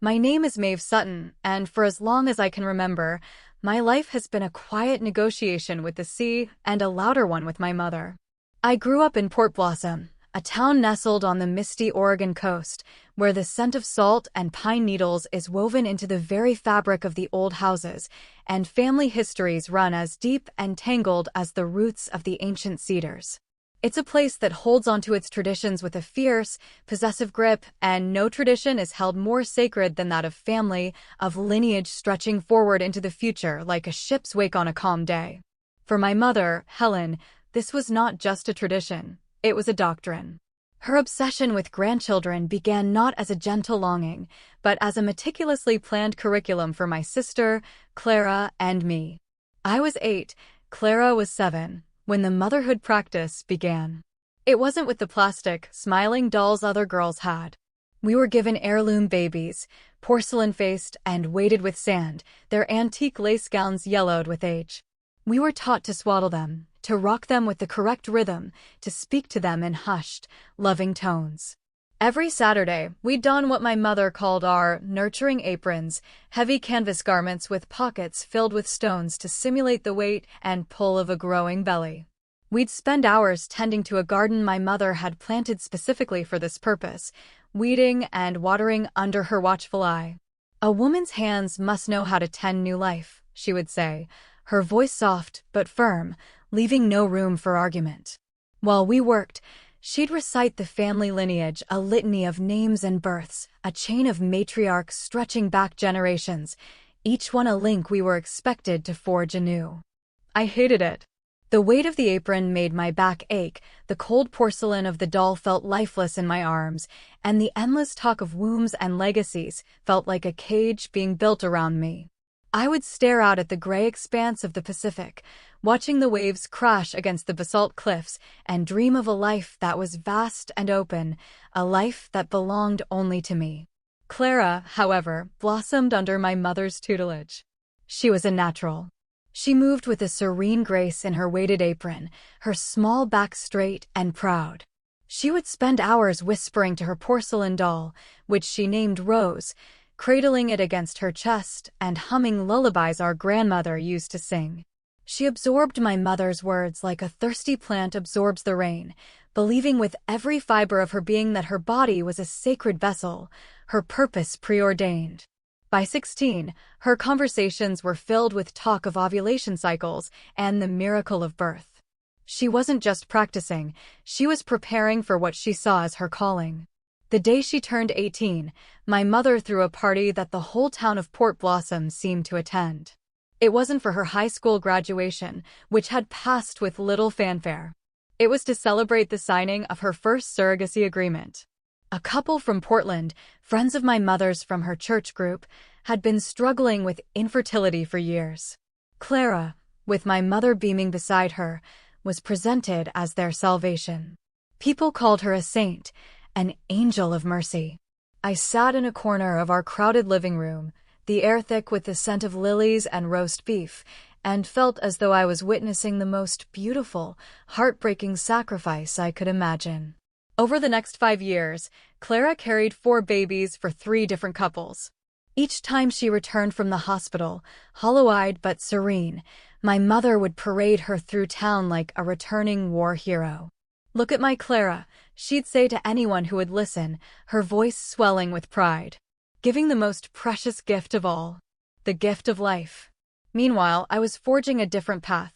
My name is Maeve Sutton, and for as long as I can remember, my life has been a quiet negotiation with the sea and a louder one with my mother. I grew up in Port Blossom, a town nestled on the misty Oregon coast, where the scent of salt and pine needles is woven into the very fabric of the old houses, and family histories run as deep and tangled as the roots of the ancient cedars. It's a place that holds onto its traditions with a fierce, possessive grip, and no tradition is held more sacred than that of family, of lineage stretching forward into the future like a ship's wake on a calm day. For my mother, Helen, this was not just a tradition, it was a doctrine. Her obsession with grandchildren began not as a gentle longing, but as a meticulously planned curriculum for my sister, Clara, and me. I was 8, Clara was 7. When the motherhood practice began. It wasn't with the plastic, smiling dolls other girls had. We were given heirloom babies, porcelain-faced and weighted with sand, their antique lace gowns yellowed with age. We were taught to swaddle them, to rock them with the correct rhythm, to speak to them in hushed, loving tones. Every Saturday, we'd don what my mother called our nurturing aprons, heavy canvas garments with pockets filled with stones to simulate the weight and pull of a growing belly. We'd spend hours tending to a garden my mother had planted specifically for this purpose, weeding and watering under her watchful eye. "A woman's hands must know how to tend new life," she would say, her voice soft but firm, leaving no room for argument. While we worked, she'd recite the family lineage, a litany of names and births, a chain of matriarchs stretching back generations, each one a link we were expected to forge anew. I hated it. The weight of the apron made my back ache, the cold porcelain of the doll felt lifeless in my arms, and the endless talk of wombs and legacies felt like a cage being built around me. I would stare out at the gray expanse of the Pacific, watching the waves crash against the basalt cliffs, and dream of a life that was vast and open, a life that belonged only to me. Clara, however, blossomed under my mother's tutelage. She was a natural. She moved with a serene grace in her weighted apron, her small back straight and proud. She would spend hours whispering to her porcelain doll, which she named Rose, cradling it against her chest and humming lullabies our grandmother used to sing. She absorbed my mother's words like a thirsty plant absorbs the rain, believing with every fiber of her being that her body was a sacred vessel, her purpose preordained. By 16, her conversations were filled with talk of ovulation cycles and the miracle of birth. She wasn't just practicing, she was preparing for what she saw as her calling. The day she turned 18, my mother threw a party that the whole town of Port Blossom seemed to attend. It wasn't for her high school graduation, which had passed with little fanfare. It was to celebrate the signing of her first surrogacy agreement. A couple from Portland, friends of my mother's from her church group, had been struggling with infertility for years. Clara, with my mother beaming beside her, was presented as their salvation. People called her a saint, an angel of mercy. I sat in a corner of our crowded living room, the air thick with the scent of lilies and roast beef, and felt as though I was witnessing the most beautiful, heartbreaking sacrifice I could imagine. Over the next 5 years, Clara carried 4 babies for 3 different couples. Each time she returned from the hospital, hollow-eyed but serene, my mother would parade her through town like a returning war hero. "Look at my Clara," she'd say to anyone who would listen, her voice swelling with pride. Giving the most precious gift of all, the gift of life. Meanwhile, I was forging a different path.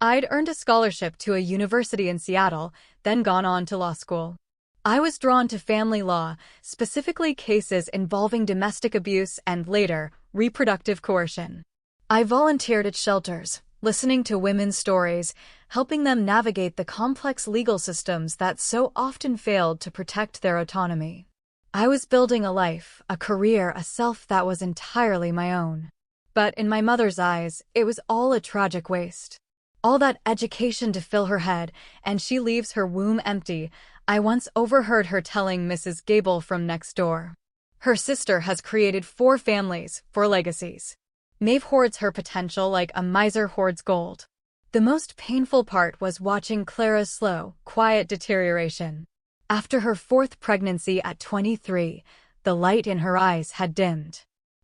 I'd earned a scholarship to a university in Seattle, then gone on to law school. I was drawn to family law, specifically cases involving domestic abuse and, later, reproductive coercion. I volunteered at shelters, listening to women's stories, helping them navigate the complex legal systems that so often failed to protect their autonomy. I was building a life, a career, a self that was entirely my own. But in my mother's eyes, it was all a tragic waste. All that education to fill her head, and she leaves her womb empty. I once overheard her telling Mrs. Gable from next door. Her sister has created 4 families, 4 legacies. Maeve hoards her potential like a miser hoards gold. The most painful part was watching Clara's slow, quiet deterioration. After her 4th pregnancy at 23, The light in her eyes had dimmed.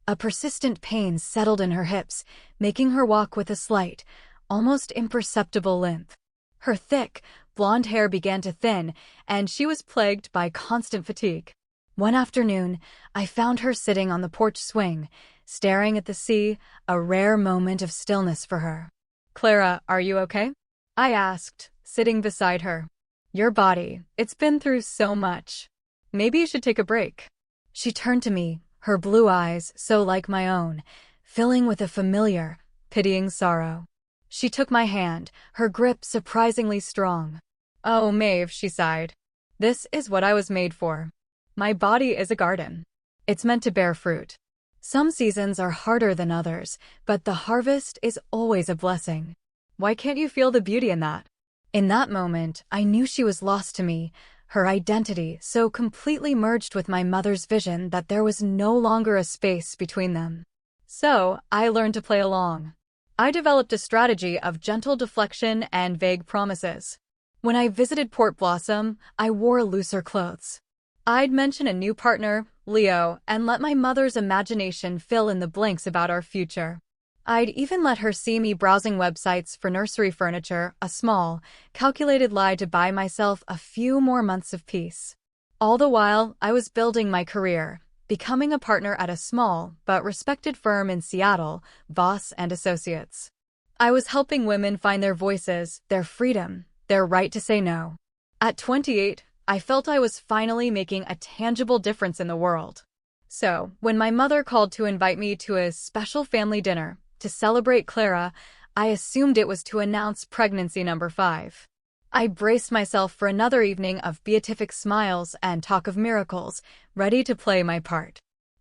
A persistent pain settled in her hips, making her walk with a slight, almost imperceptible limp. Her thick, blonde hair began to thin, and she was plagued by constant fatigue. One afternoon, I found her sitting on the porch swing, staring at the sea, a rare moment of stillness for her. "Clara, are you okay?" I asked, sitting beside her. "Your body, it's been through so much. Maybe you should take a break." She turned to me, her blue eyes, so like my own, filling with a familiar, pitying sorrow. She took my hand, her grip surprisingly strong. "Oh, Maeve," she sighed. "This is what I was made for. My body is a garden. It's meant to bear fruit. Some seasons are harder than others, but the harvest is always a blessing. Why can't you feel the beauty in that?" In that moment, I knew she was lost to me, her identity so completely merged with my mother's vision that there was no longer a space between them. So, I learned to play along. I developed a strategy of gentle deflection and vague promises. When I visited Port Blossom, I wore looser clothes. I'd mention a new partner, Leo, and let my mother's imagination fill in the blanks about our future. I'd even let her see me browsing websites for nursery furniture, a small, calculated lie to buy myself a few more months of peace. All the while, I was building my career, becoming a partner at a small but respected firm in Seattle, Voss and Associates. I was helping women find their voices, their freedom, their right to say no. At 28, I felt I was finally making a tangible difference in the world. So, when my mother called to invite me to a special family dinner to celebrate Clara, I assumed it was to announce pregnancy number 5. I braced myself for another evening of beatific smiles and talk of miracles, ready to play my part.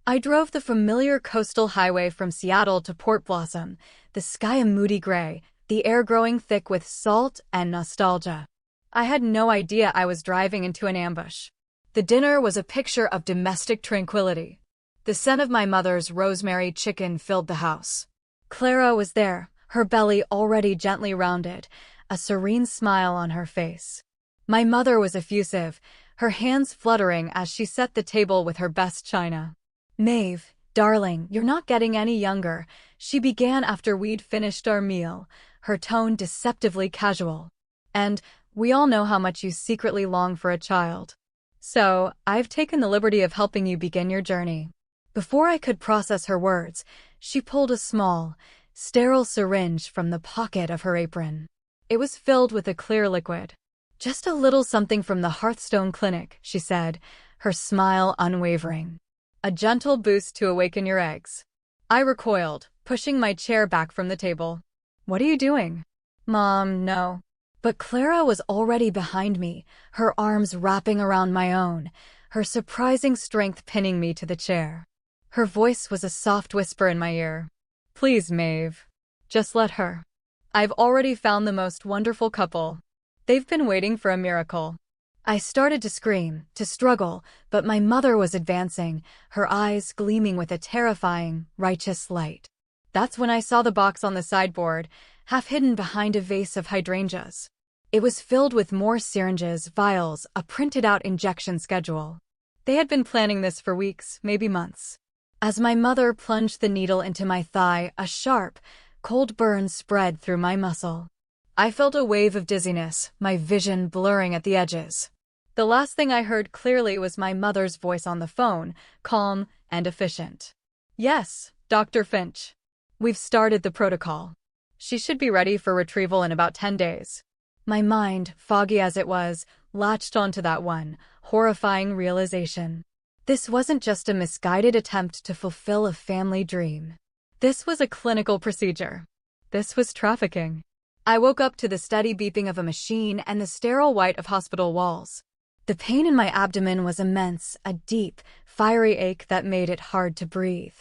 I drove the familiar coastal highway from Seattle to Port Blossom, the sky a moody gray, the air growing thick with salt and nostalgia. I had no idea I was driving into an ambush. The dinner was a picture of domestic tranquility. The scent of my mother's rosemary chicken filled the house. Clara was there, her belly already gently rounded, a serene smile on her face. My mother was effusive, her hands fluttering as she set the table with her best china. "Maeve, darling, you're not getting any younger," she began after we'd finished our meal, her tone deceptively casual. "And we all know how much you secretly long for a child. So, I've taken the liberty of helping you begin your journey." Before I could process her words, she pulled a small, sterile syringe from the pocket of her apron. It was filled with a clear liquid. "Just a little something from the Hearthstone Clinic," she said, her smile unwavering. "A gentle boost to awaken your eggs." I recoiled, pushing my chair back from the table. "What are you doing?" "Mom, no." But Clara was already behind me, her arms wrapping around my own, her surprising strength pinning me to the chair. Her voice was a soft whisper in my ear. "Please, Maeve. Just let her. I've already found the most wonderful couple. They've been waiting for a miracle." I started to scream, to struggle, but my mother was advancing, her eyes gleaming with a terrifying, righteous light. That's when I saw the box on the sideboard, half hidden behind a vase of hydrangeas. It was filled with more syringes, vials, a printed-out injection schedule. They had been planning this for weeks, maybe months. As my mother plunged the needle into my thigh, a sharp, cold burn spread through my muscle. I felt a wave of dizziness, my vision blurring at the edges. The last thing I heard clearly was my mother's voice on the phone, calm and efficient. "Yes, Dr. Finch. We've started the protocol. She should be ready for retrieval in about 10 days. My mind, foggy as it was, latched onto that one horrifying realization. This wasn't just a misguided attempt to fulfill a family dream. This was a clinical procedure. This was trafficking. I woke up to the steady beeping of a machine and the sterile white of hospital walls. The pain in my abdomen was immense, a deep, fiery ache that made it hard to breathe.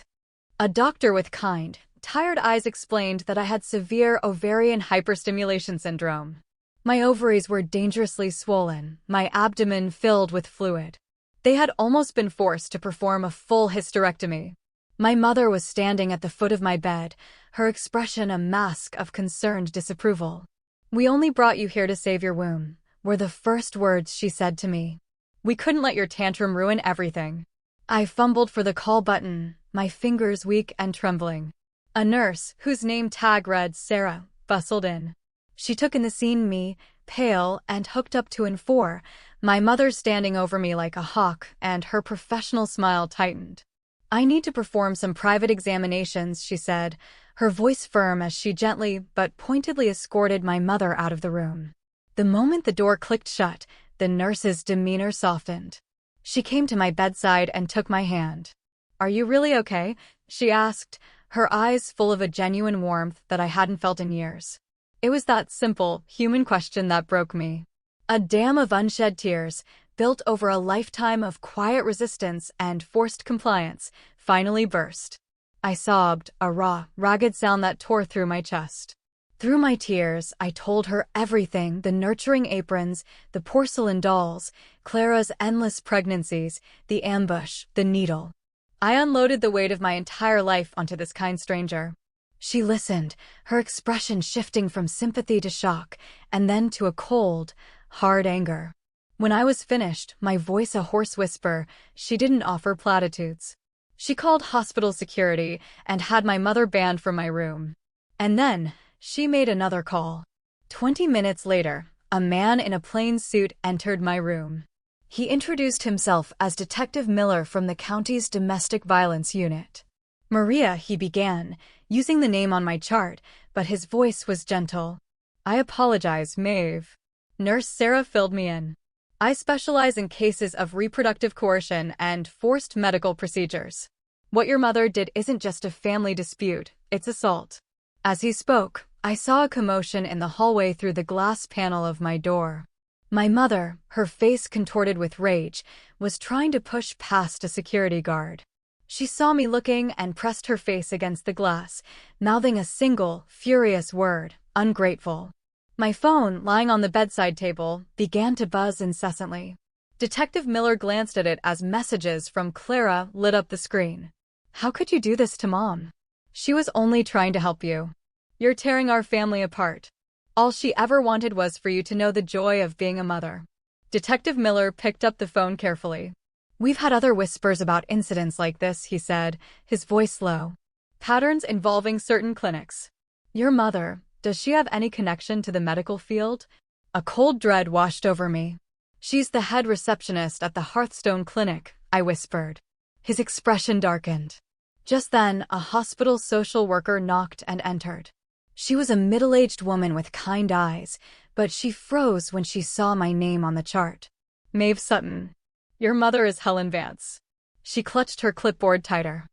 A doctor with kind, tired eyes explained that I had severe ovarian hyperstimulation syndrome. My ovaries were dangerously swollen, my abdomen filled with fluid. They had almost been forced to perform a full hysterectomy. My mother was standing at the foot of my bed, her expression a mask of concerned disapproval. "We only brought you here to save your womb," were the first words she said to me. "We couldn't let your tantrum ruin everything." I fumbled for the call button, my fingers weak and trembling. A nurse, whose name tag read Sarah, bustled in. She took in the scene me, pale and hooked up to an 4, my mother standing over me like a hawk, and her professional smile tightened. "I need to perform some private examinations," she said, her voice firm as she gently but pointedly escorted my mother out of the room. The moment the door clicked shut, the nurse's demeanor softened. She came to my bedside and took my hand. "Are you really okay?" she asked, her eyes full of a genuine warmth that I hadn't felt in years. It was that simple, human question that broke me. A dam of unshed tears, built over a lifetime of quiet resistance and forced compliance, finally burst. I sobbed, a raw, ragged sound that tore through my chest. Through my tears, I told her everything: the nurturing aprons, the porcelain dolls, Clara's endless pregnancies, the ambush, the needle. I unloaded the weight of my entire life onto this kind stranger. She listened, her expression shifting from sympathy to shock, and then to a cold, hard anger. When I was finished, my voice a hoarse whisper, she didn't offer platitudes. She called hospital security and had my mother banned from my room. And then, she made another call. 20 minutes later, a man in a plain suit entered my room. He introduced himself as Detective Miller from the county's domestic violence unit. "Maria," he began, using the name on my chart, but his voice was gentle. "I apologize, Maeve." Nurse Sarah filled me in. "I specialize in cases of reproductive coercion and forced medical procedures. What your mother did isn't just a family dispute, it's assault." As he spoke, I saw a commotion in the hallway through the glass panel of my door. My mother, her face contorted with rage, was trying to push past a security guard. She saw me looking and pressed her face against the glass, mouthing a single, furious word: ungrateful. My phone, lying on the bedside table, began to buzz incessantly. Detective Miller glanced at it as messages from Clara lit up the screen. "How could you do this to Mom? She was only trying to help you. You're tearing our family apart. All she ever wanted was for you to know the joy of being a mother." Detective Miller picked up the phone carefully. "We've had other whispers about incidents like this," he said, his voice low. "Patterns involving certain clinics. Your mother, does she have any connection to the medical field?" A cold dread washed over me. "She's the head receptionist at the Hearthstone Clinic," I whispered. His expression darkened. Just then, a hospital social worker knocked and entered. She was a middle-aged woman with kind eyes, but she froze when she saw my name on the chart. "Maeve Sutton. Your mother is Helen Vance." She clutched her clipboard tighter.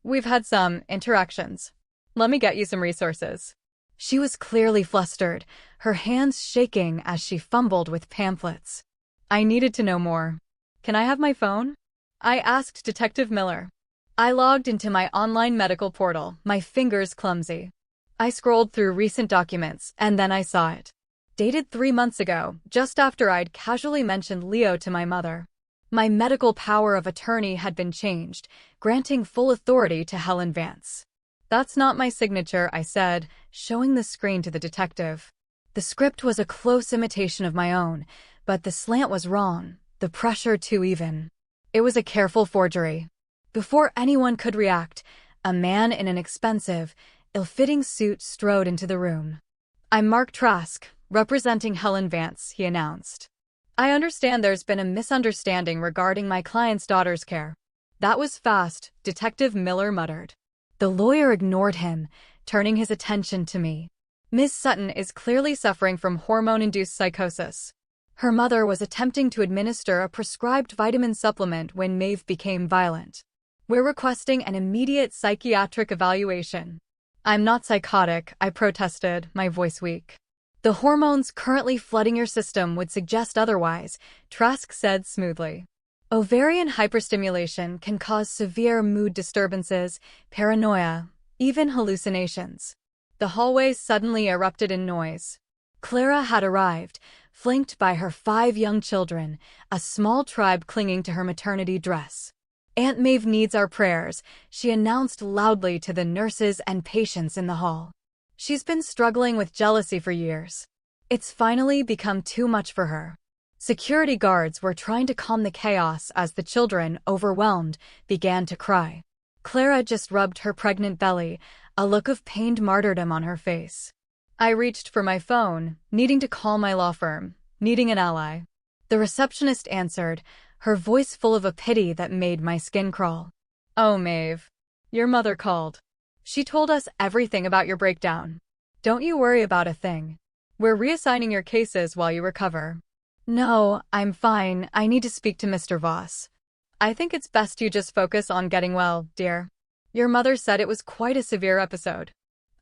We've had some interactions. Let me get you some resources." She was clearly flustered, her hands shaking as she fumbled with pamphlets. I needed to know more. "Can I have my phone?" I asked Detective Miller. I logged into my online medical portal, my fingers clumsy. I scrolled through recent documents, and then I saw it. Dated 3 months ago, just after I'd casually mentioned Leo to my mother. My medical power of attorney had been changed, granting full authority to Helen Vance. "That's not my signature," I said, showing the screen to the detective. The script was a close imitation of my own, but the slant was wrong, the pressure too even. It was a careful forgery. Before anyone could react, a man in an expensive, ill-fitting suit strode into the room. "I'm Mark Trask, representing Helen Vance," he announced. "I understand there's been a misunderstanding regarding my client's daughter's care." "That was fast," Detective Miller muttered. The lawyer ignored him, turning his attention to me. "Ms. Sutton is clearly suffering from hormone-induced psychosis. Her mother was attempting to administer a prescribed vitamin supplement when Maeve became violent. We're requesting an immediate psychiatric evaluation." "I'm not psychotic," I protested, my voice weak. "The hormones currently flooding your system would suggest otherwise," Trask said smoothly. "Ovarian hyperstimulation can cause severe mood disturbances, paranoia, even hallucinations." The hallway suddenly erupted in noise. Clara had arrived, flanked by her 5 young children, a small tribe clinging to her maternity dress. "Aunt Maeve needs our prayers," she announced loudly to the nurses and patients in the hall. "She's been struggling with jealousy for years. It's finally become too much for her." Security guards were trying to calm the chaos as the children, overwhelmed, began to cry. Clara just rubbed her pregnant belly, a look of pained martyrdom on her face. I reached for my phone, needing to call my law firm, needing an ally. The receptionist answered, her voice full of a pity that made my skin crawl. "Oh, Maeve. Your mother called. She told us everything about your breakdown. Don't you worry about a thing. We're reassigning your cases while you recover." "No, I'm fine. I need to speak to Mr. Voss." "I think it's best you just focus on getting well, dear. Your mother said it was quite a severe episode."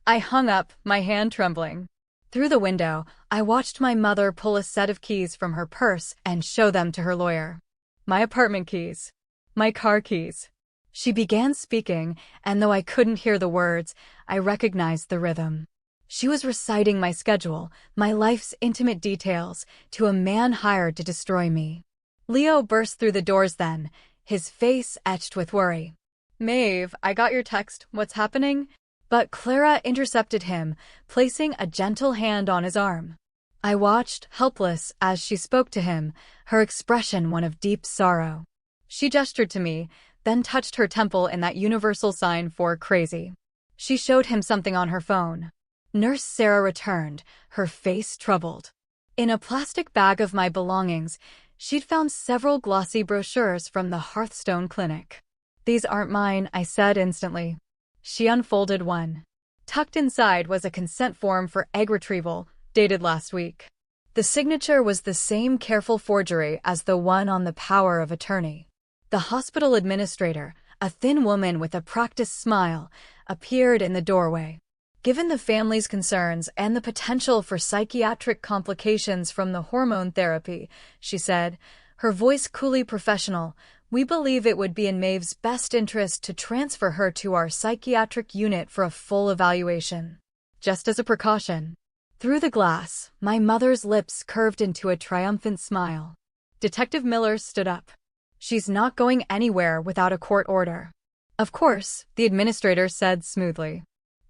I hung up, my hand trembling. Through the window, I watched my mother pull a set of keys from her purse and show them to her lawyer. "My apartment keys. My car keys." She began speaking, and though I couldn't hear the words, I recognized the rhythm. She was reciting my schedule, my life's intimate details, to a man hired to destroy me. Leo burst through the doors then, his face etched with worry. "Maeve, I got your text. What's happening?" But Clara intercepted him, placing a gentle hand on his arm. I watched, helpless, as she spoke to him, her expression one of deep sorrow. She gestured to me, then touched her temple in that universal sign for crazy. She showed him something on her phone. Nurse Sarah returned, her face troubled. In a plastic bag of my belongings, she'd found several glossy brochures from the Hearthstone Clinic. "These aren't mine," I said instantly. She unfolded one. Tucked inside was a consent form for egg retrieval, dated last week. The signature was the same careful forgery as the one on the power of attorney. The hospital administrator, a thin woman with a practiced smile, appeared in the doorway. "Given the family's concerns and the potential for psychiatric complications from the hormone therapy," she said, her voice coolly professional, "we believe it would be in Maeve's best interest to transfer her to our psychiatric unit for a full evaluation. Just as a precaution." Through the glass, my mother's lips curved into a triumphant smile. Detective Miller stood up. "She's not going anywhere without a court order." "Of course," the administrator said smoothly.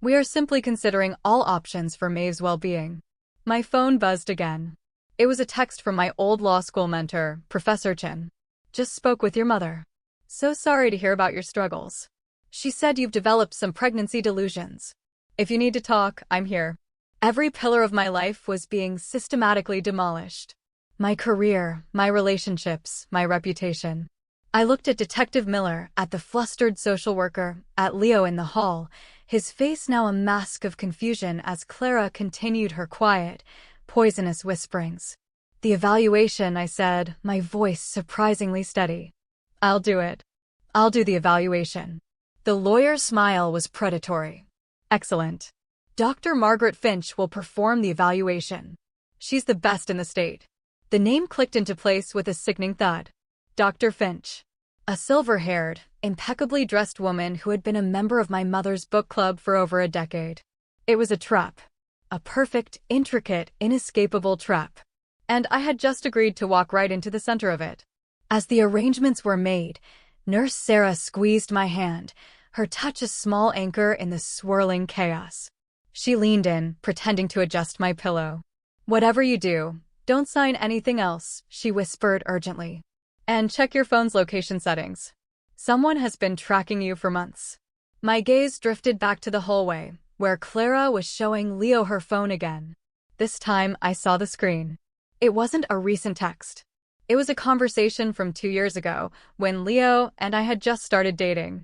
"We are simply considering all options for Maeve's well-being." My phone buzzed again. It was a text from my old law school mentor, Professor Chin. "Just spoke with your mother. So sorry to hear about your struggles. She said you've developed some pregnancy delusions. If you need to talk, I'm here." Every pillar of my life was being systematically demolished. My career, my relationships, my reputation. I looked at Detective Miller, at the flustered social worker, at Leo in the hall, his face now a mask of confusion as Clara continued her quiet, poisonous whisperings. "The evaluation," I said, my voice surprisingly steady. "I'll do it. I'll do the evaluation." The lawyer's smile was predatory. "Excellent. Dr. Margaret Finch will perform the evaluation. She's the best in the state." The name clicked into place with a sickening thud. Dr. Finch. A silver-haired, impeccably dressed woman who had been a member of my mother's book club for over a decade. It was a trap. A perfect, intricate, inescapable trap. And I had just agreed to walk right into the center of it. As the arrangements were made, Nurse Sarah squeezed my hand, her touch a small anchor in the swirling chaos. She leaned in, pretending to adjust my pillow. "Whatever you do, don't sign anything else," she whispered urgently. "And check your phone's location settings. Someone has been tracking you for months." My gaze drifted back to the hallway, where Clara was showing Leo her phone again. This time, I saw the screen. It wasn't a recent text. It was a conversation from 2 years ago, when Leo and I had just started dating.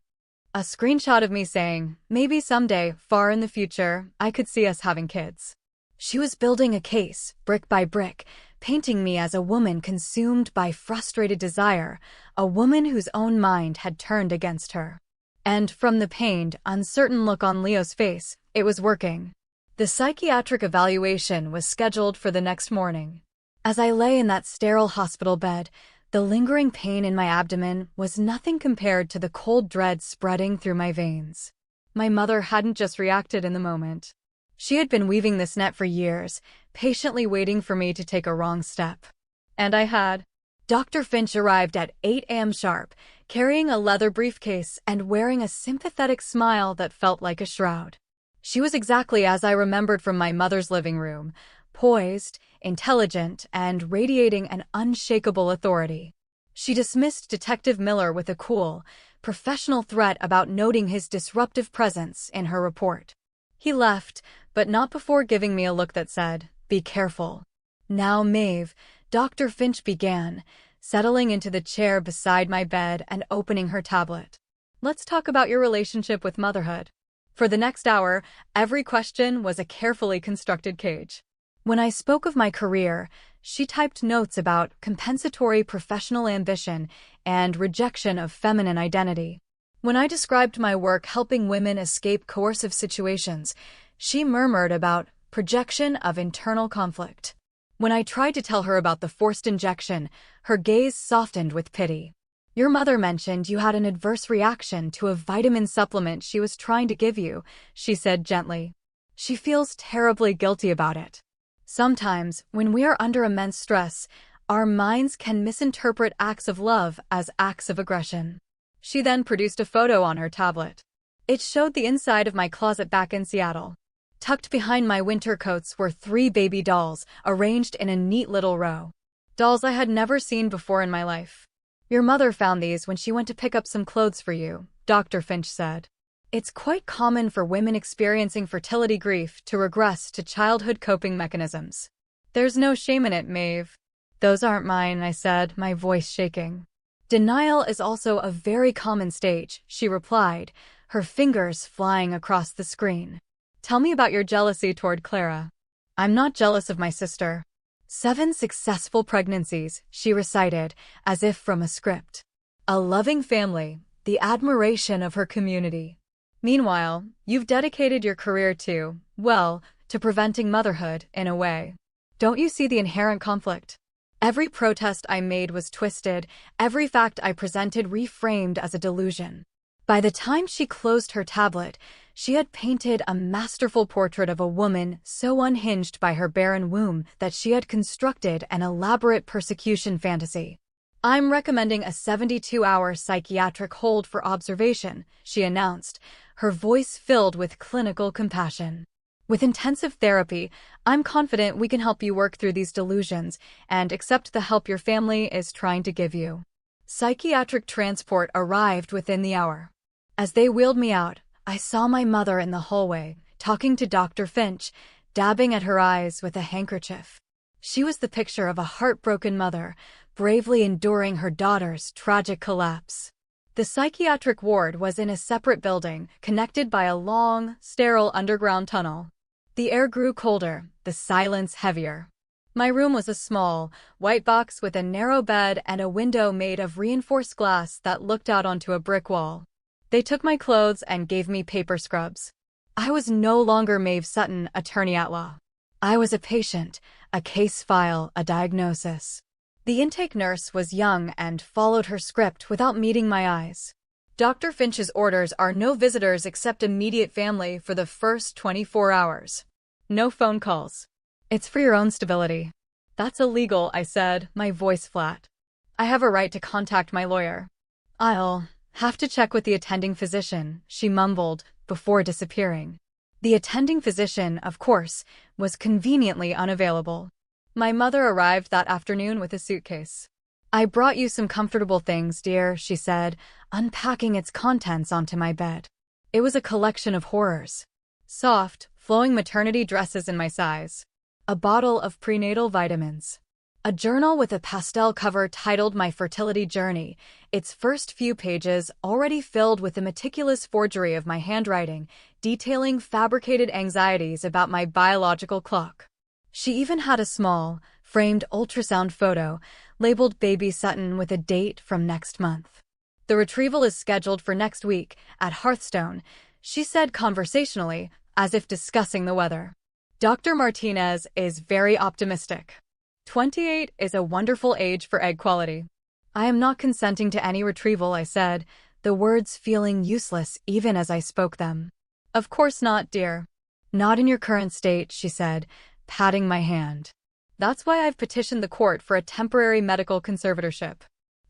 A screenshot of me saying, maybe someday, far in the future, I could see us having kids. She was building a case, brick by brick, painting me as a woman consumed by frustrated desire, a woman whose own mind had turned against her. And from the pained, uncertain look on Leo's face, it was working. The psychiatric evaluation was scheduled for the next morning. As I lay in that sterile hospital bed, the lingering pain in my abdomen was nothing compared to the cold dread spreading through my veins. My mother hadn't just reacted in the moment. She had been weaving this net for years, patiently waiting for me to take a wrong step. And I had. Dr. Finch arrived at 8 a.m. sharp, carrying a leather briefcase and wearing a sympathetic smile that felt like a shroud. She was exactly as I remembered from my mother's living room, poised, intelligent, and radiating an unshakable authority. She dismissed Detective Miller with a cool, professional threat about noting his disruptive presence in her report. He left, but not before giving me a look that said, "Be careful." "Now, Maeve," Dr. Finch began, settling into the chair beside my bed and opening her tablet. "Let's talk about your relationship with motherhood." For the next hour, every question was a carefully constructed cage. When I spoke of my career, she typed notes about compensatory professional ambition and rejection of feminine identity. When I described my work helping women escape coercive situations, she murmured about projection of internal conflict. When I tried to tell her about the forced injection, her gaze softened with pity. "Your mother mentioned you had an adverse reaction to a vitamin supplement she was trying to give you," she said gently. "She feels terribly guilty about it." Sometimes, when we are under immense stress, our minds can misinterpret acts of love as acts of aggression. She then produced a photo on her tablet. It showed the inside of my closet back in Seattle. Tucked behind my winter coats were 3 baby dolls, arranged in a neat little row. Dolls I had never seen before in my life. "Your mother found these when she went to pick up some clothes for you," Dr. Finch said. "It's quite common for women experiencing fertility grief to regress to childhood coping mechanisms." "There's no shame in it, Maeve." "Those aren't mine," I said, my voice shaking. "Denial is also a very common stage," she replied, her fingers flying across the screen. "Tell me about your jealousy toward Clara." "I'm not jealous of my sister." 7 successful pregnancies, she recited, as if from a script. "A loving family, the admiration of her community." Meanwhile, you've dedicated your career to, well, to preventing motherhood, in a way. Don't you see the inherent conflict? Every protest I made was twisted, every fact I presented reframed as a delusion. By the time she closed her tablet, she had painted a masterful portrait of a woman so unhinged by her barren womb that she had constructed an elaborate persecution fantasy. "I'm recommending a 72-hour psychiatric hold for observation," she announced, her voice filled with clinical compassion. "With intensive therapy, I'm confident we can help you work through these delusions and accept the help your family is trying to give you." Psychiatric transport arrived within the hour. As they wheeled me out, I saw my mother in the hallway, talking to Dr. Finch, dabbing at her eyes with a handkerchief. She was the picture of a heartbroken mother, bravely enduring her daughter's tragic collapse. The psychiatric ward was in a separate building, connected by a long, sterile underground tunnel. The air grew colder, the silence heavier. My room was a small, white box with a narrow bed and a window made of reinforced glass that looked out onto a brick wall. They took my clothes and gave me paper scrubs. I was no longer Maeve Sutton, attorney at law. I was a patient, a case file, a diagnosis. The intake nurse was young and followed her script without meeting my eyes. "Dr. Finch's orders are no visitors except immediate family for the first 24 hours. No phone calls. It's for your own stability." "That's illegal," I said, my voice flat. "I have a right to contact my lawyer." "I'll have to check with the attending physician," she mumbled, before disappearing. The attending physician, of course, was conveniently unavailable. My mother arrived that afternoon with a suitcase. "I brought you some comfortable things, dear," she said, unpacking its contents onto my bed. It was a collection of horrors. Soft, flowing maternity dresses in my size. A bottle of prenatal vitamins. A journal with a pastel cover titled My Fertility Journey, its first few pages already filled with the meticulous forgery of my handwriting, detailing fabricated anxieties about my biological clock. She even had a small, framed ultrasound photo, labeled Baby Sutton with a date from next month. "The retrieval is scheduled for next week, at Hearthstone," she said conversationally, as if discussing the weather. "Dr. Martinez is very optimistic. 28 is a wonderful age for egg quality." "I am not consenting to any retrieval," I said, the words feeling useless even as I spoke them. "Of course not, dear." "Not in your current state," she said, patting my hand. "That's why I've petitioned the court for a temporary medical conservatorship.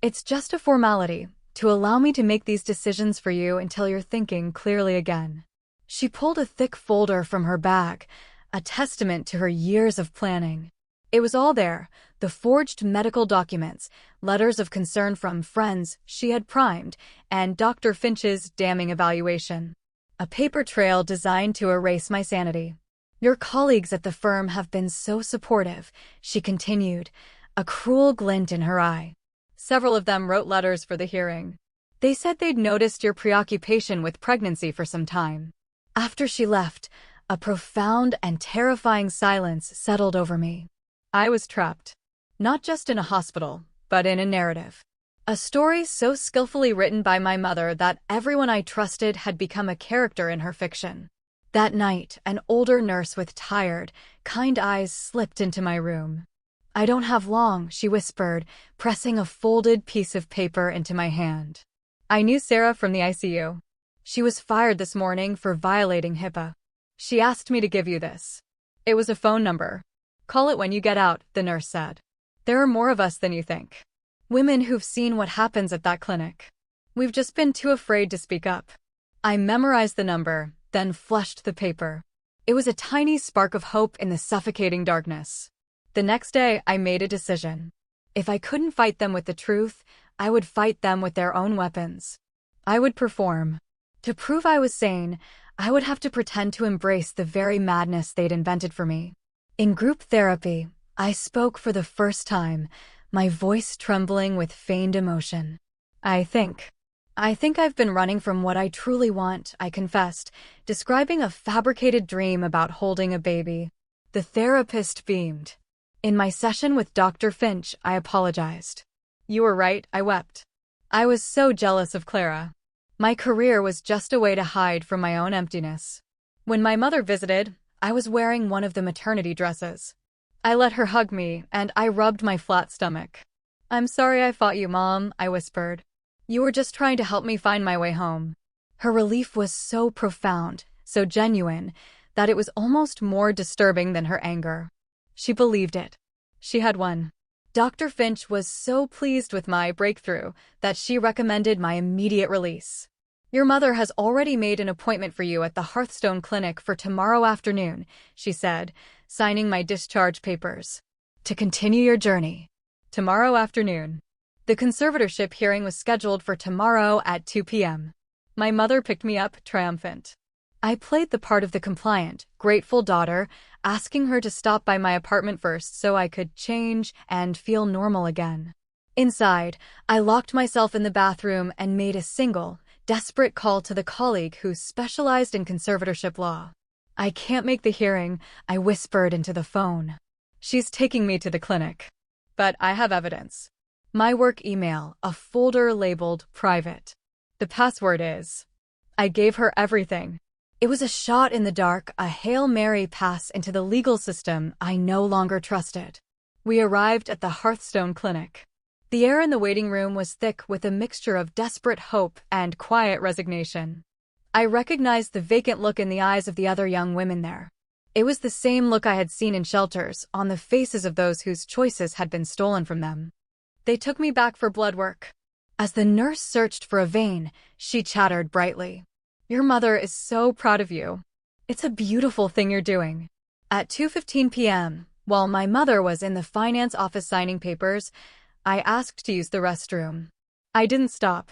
It's just a formality, to allow me to make these decisions for you until you're thinking clearly again." She pulled a thick folder from her bag, a testament to her years of planning. It was all there, the forged medical documents, letters of concern from friends she had primed, and Dr. Finch's damning evaluation. A paper trail designed to erase my sanity. Your colleagues at the firm have been so supportive, she continued, a cruel glint in her eye. Several of them wrote letters for the hearing. They said they'd noticed your preoccupation with pregnancy for some time. After she left, a profound and terrifying silence settled over me. I was trapped. Not just in a hospital, but in a narrative. A story so skillfully written by my mother that everyone I trusted had become a character in her fiction. That night, an older nurse with tired, kind eyes slipped into my room. I don't have long, she whispered, pressing a folded piece of paper into my hand. I knew Sarah from the ICU. She was fired this morning for violating HIPAA. She asked me to give you this. It was a phone number. Call it when you get out, the nurse said. There are more of us than you think. Women who've seen what happens at that clinic. We've just been too afraid to speak up. I memorized the number, then flushed the paper. It was a tiny spark of hope in the suffocating darkness. The next day, I made a decision. If I couldn't fight them with the truth, I would fight them with their own weapons. I would perform. To prove I was sane, I would have to pretend to embrace the very madness they'd invented for me. In group therapy, I spoke for the first time, my voice trembling with feigned emotion. I think I've been running from what I truly want, I confessed, describing a fabricated dream about holding a baby. The therapist beamed. In my session with Dr. Finch, I apologized. You were right, I wept. I was so jealous of Clara. My career was just a way to hide from my own emptiness. When my mother visited, I was wearing one of the maternity dresses. I let her hug me, and I rubbed my flat stomach. I'm sorry I fought you, Mom, I whispered. You were just trying to help me find my way home. Her relief was so profound, so genuine, that it was almost more disturbing than her anger. She believed it. She had won. Dr. Finch was so pleased with my breakthrough that she recommended my immediate release. Your mother has already made an appointment for you at the Hearthstone Clinic for tomorrow afternoon, she said, signing my discharge papers. To continue your journey. Tomorrow afternoon. The conservatorship hearing was scheduled for tomorrow at 2 p.m. My mother picked me up, triumphant. I played the part of the compliant, grateful daughter, asking her to stop by my apartment first so I could change and feel normal again. Inside, I locked myself in the bathroom and made a single, desperate call to the colleague who specialized in conservatorship law. I can't make the hearing, I whispered into the phone. She's taking me to the clinic. But I have evidence. My work email, a folder labeled private. The password is. I gave her everything. It was a shot in the dark, a Hail Mary pass into the legal system I no longer trusted. We arrived at the Hearthstone Clinic. The air in the waiting room was thick with a mixture of desperate hope and quiet resignation. I recognized the vacant look in the eyes of the other young women there. It was the same look I had seen in shelters, on the faces of those whose choices had been stolen from them. They took me back for blood work. As the nurse searched for a vein, she chattered brightly. Your mother is so proud of you. It's a beautiful thing you're doing. At 2:15 p.m., while my mother was in the finance office signing papers, I asked to use the restroom. I didn't stop.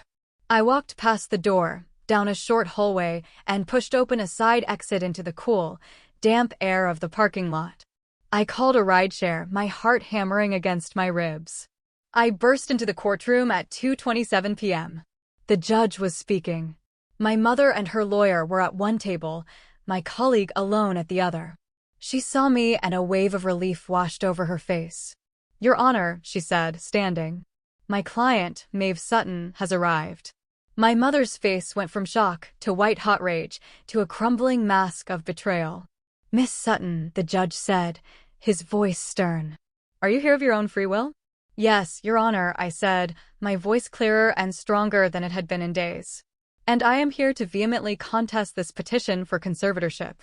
I walked past the door, down a short hallway, and pushed open a side exit into the cool, damp air of the parking lot. I called a rideshare, my heart hammering against my ribs. I burst into the courtroom at 2:27 p.m. The judge was speaking. My mother and her lawyer were at one table, my colleague alone at the other. She saw me and a wave of relief washed over her face. Your Honor, she said, standing. My client, Maeve Sutton, has arrived. My mother's face went from shock to white-hot rage to a crumbling mask of betrayal. Miss Sutton, the judge said, his voice stern. Are you here of your own free will? Yes, Your Honor, I said, my voice clearer and stronger than it had been in days. And I am here to vehemently contest this petition for conservatorship.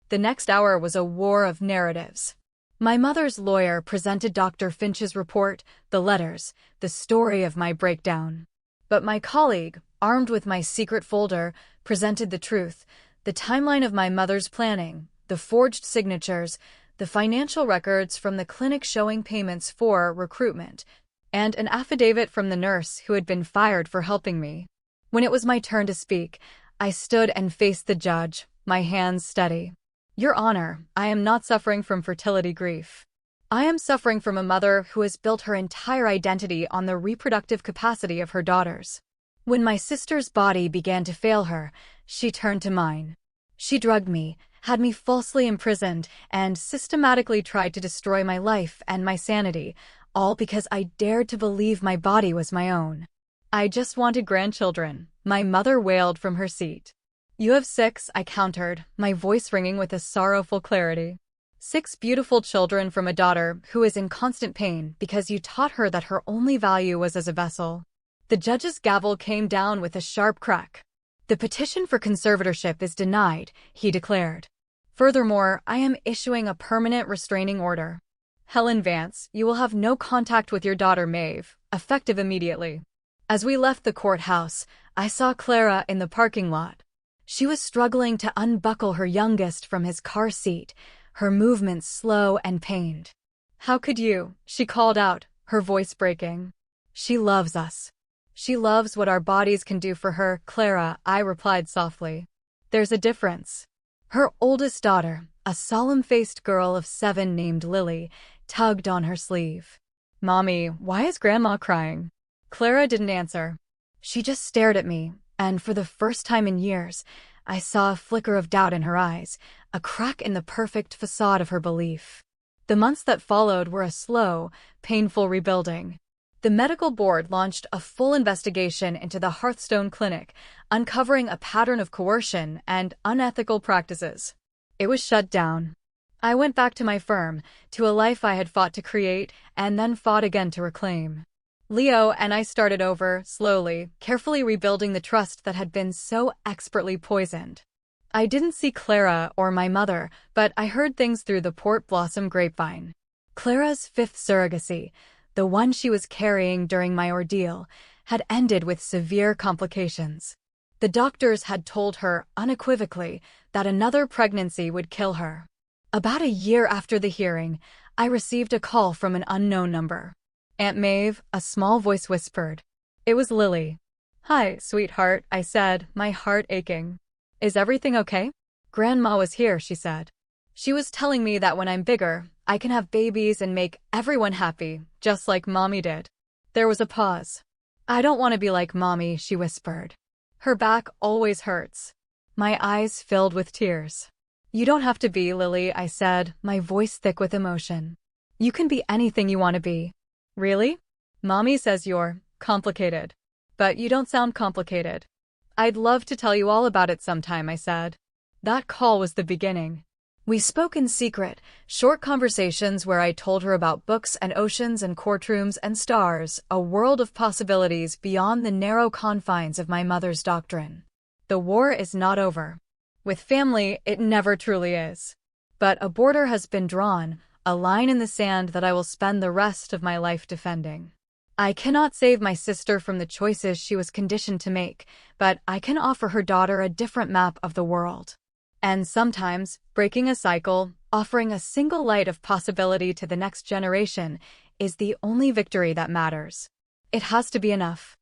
The next hour was a war of narratives. My mother's lawyer presented Dr. Finch's report, the letters, the story of my breakdown. But my colleague, armed with my secret folder, presented the truth, the timeline of my mother's planning, the forged signatures, the financial records from the clinic showing payments for recruitment, and an affidavit from the nurse who had been fired for helping me. When it was my turn to speak, I stood and faced the judge, my hands steady. Your Honor, I am not suffering from fertility grief. I am suffering from a mother who has built her entire identity on the reproductive capacity of her daughters. When my sister's body began to fail her, she turned to mine. She drugged me, had me falsely imprisoned, and systematically tried to destroy my life and my sanity, all because I dared to believe my body was my own. I just wanted grandchildren, my mother wailed from her seat. You have 6, I countered, my voice ringing with a sorrowful clarity. 6 beautiful children from a daughter who is in constant pain because you taught her that her only value was as a vessel. The judge's gavel came down with a sharp crack. The petition for conservatorship is denied, he declared. Furthermore, I am issuing a permanent restraining order. Helen Vance, you will have no contact with your daughter Maeve, effective immediately. As we left the courthouse, I saw Clara in the parking lot. She was struggling to unbuckle her youngest from his car seat, her movements slow and pained. How could you? She called out, her voice breaking. She loves us. She loves what our bodies can do for her, Clara, I replied softly. There's a difference. Her oldest daughter, a solemn-faced girl of 7 named Lily, tugged on her sleeve. Mommy, why is Grandma crying? Clara didn't answer. She just stared at me, and for the first time in years, I saw a flicker of doubt in her eyes, a crack in the perfect facade of her belief. The months that followed were a slow, painful rebuilding. The medical board launched a full investigation into the Hearthstone Clinic, uncovering a pattern of coercion and unethical practices. It was shut down. I went back to my firm, to a life I had fought to create and then fought again to reclaim. Leo and I started over, slowly, carefully rebuilding the trust that had been so expertly poisoned. I didn't see Clara or my mother, but I heard things through the Port Blossom grapevine. Clara's 5th surrogacy, the one she was carrying during my ordeal, had ended with severe complications. The doctors had told her unequivocally that another pregnancy would kill her. About a year after the hearing, I received a call from an unknown number. Aunt Maeve, a small voice whispered. It was Lily. Hi, sweetheart, I said, my heart aching. Is everything okay? Grandma was here, she said. She was telling me that when I'm bigger, I can have babies and make everyone happy, just like Mommy did. There was a pause. I don't want to be like Mommy, she whispered. Her back always hurts. My eyes filled with tears. You don't have to be, Lily, I said, my voice thick with emotion. You can be anything you want to be. Really? Mommy says you're complicated. But you don't sound complicated. I'd love to tell you all about it sometime, I said. That call was the beginning. We spoke in secret, short conversations where I told her about books and oceans and courtrooms and stars, a world of possibilities beyond the narrow confines of my mother's doctrine. The war is not over. With family, it never truly is. But a border has been drawn, a line in the sand that I will spend the rest of my life defending. I cannot save my sister from the choices she was conditioned to make, but I can offer her daughter a different map of the world. And sometimes, breaking a cycle, offering a single light of possibility to the next generation, is the only victory that matters. It has to be enough.